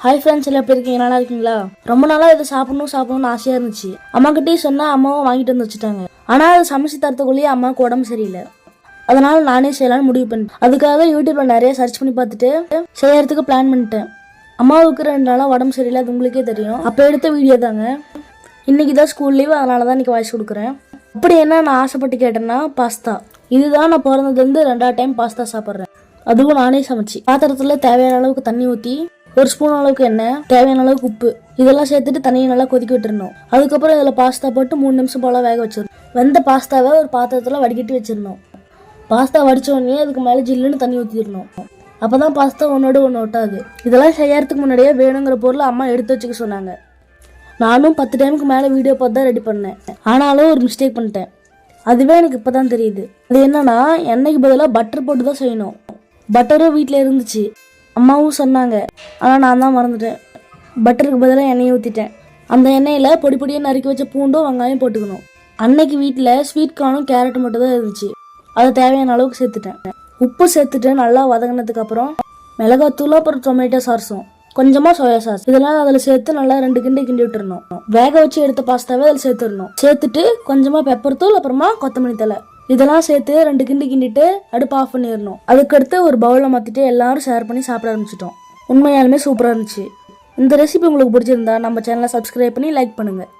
Hi friends, எல்லாம் எப்படி இருக்கீங்க? நல்லா இருக்கீங்களா? ரொம்ப நாளாக இது சாப்பிடணும்னு ஆசையாக இருந்துச்சு. அம்மா கிட்டேயும் சொன்னால் அம்மாவும் வாங்கிட்டு வந்து வச்சுட்டாங்க. ஆனால் அது சமைச்சு தரத்துக்குள்ளேயே அம்மாவுக்கு உடம்பு சரியில்லை. அதனால நானே செய்யலான்னு முடிவு பண்ணேன். அதுக்காக யூடியூப்ல நிறைய சர்ச் பண்ணி பார்த்துட்டு செய்யறதுக்கு பிளான் பண்ணிட்டேன். அம்மாவுக்கு 2 நாளாக உடம்பு சரியில்லை, அது உங்களுக்கே தெரியும். அப்போ எடுத்த வீடியோ தாங்க. இன்னைக்கு தான் ஸ்கூல் லீவ், அதனால தான் இன்னைக்கு வாய்ஸ் கொடுக்குறேன். அப்படி என்ன நான் ஆசைப்பட்டு கேட்டேன்னா பாஸ்தா. இதுதான் நான் பிறந்ததுலேருந்து 2வது டைம் பாஸ்தா சாப்பிட்றேன். அதுவும் நானே சமைச்சு. பாத்திரத்தில் தேவையான அளவுக்கு தண்ணி ஊற்றி 1 ஸ்பூன் அளவுக்கு எண்ணெய், தேவையான அளவுக்கு உப்பு இதெல்லாம் சேர்த்துட்டு தண்ணியை நல்லா கொதிக்க விட்டுருணும். அதுக்கப்புறம் இதில் பாஸ்தா போட்டு 3 நிமிஷம் போல வேக வச்சிடணும். வெந்த பாஸ்தாவை ஒரு பாத்திரத்தில் வடிகட்டி வச்சிடணும். பாஸ்தா வடிச்ச உடனே அதுக்கு மேலே ஜில்லுன்னு தண்ணி ஊற்றிடணும். அப்போதான் பாஸ்தா ஒன்னோடு ஒன்று ஒட்டாது. இதெல்லாம் செய்யறதுக்கு முன்னாடியே வேணுங்கிற பொருளை அம்மா எடுத்து வச்சுக்க சொன்னாங்க. நானும் 10 டைமுக்கு மேலே வீடியோ பார்த்து தான் ரெடி பண்ணேன். ஆனாலும் ஒரு மிஸ்டேக் பண்ணிட்டேன். அதுவே எனக்கு இப்போ தான் தெரியுது. அது என்னன்னா, எண்ணெய்க்கு பதிலாக பட்டர் போட்டு தான் செய்யணும். பட்டரும் வீட்டில் இருந்துச்சு, அம்மாவும் சொன்னாங்க. ஆனால் நான் தான் மறந்துட்டேன். பட்டருக்கு பதிலாக எண்ணெயை ஊற்றிட்டேன். அந்த எண்ணெயில் பொடி பொடியாக நறுக்கி வச்ச பூண்டும் வெங்காயம் போட்டுக்கணும். அன்னைக்கு வீட்டில் ஸ்வீட் கார்னும் கேரட் மட்டும் தான் இருந்துச்சு. அதை தேவையான அளவுக்கு சேர்த்துட்டேன். உப்பு சேர்த்துட்டு நல்லா வதங்கினதுக்கு அப்புறம் மிளகாத்தூள், அப்புறம் டொமேட்டோ சாஸும் கொஞ்சமாக சோயா சாஸ் இதெல்லாம் அதில் சேர்த்து நல்லா 2 கிண்டி விட்டுறணும். வேக வச்சு எடுத்த பாஸ்தாவே அதில் சேர்த்துடணும். சேர்த்துட்டு கொஞ்சமாக பெப்பர் தூள், அப்புறமா கொத்தமல்லி தழை இதெல்லாம் சேர்த்து 2 கிண்டிட்டு அடுப்பு ஆஃப் பண்ணிடணும். அதுக்கடுத்து ஒரு பவுலில் மாற்றிட்டு எல்லாரும் ஷேர் பண்ணி சாப்பிட ஆரம்பிச்சிட்டோம். உண்மையாலுமே சூப்பராக இருந்துச்சு. இந்த ரெசிபி உங்களுக்கு பிடிச்சிருந்தா நம்ம சேனலை சப்ஸ்கிரைப் பண்ணி லைக் பண்ணுங்கள்.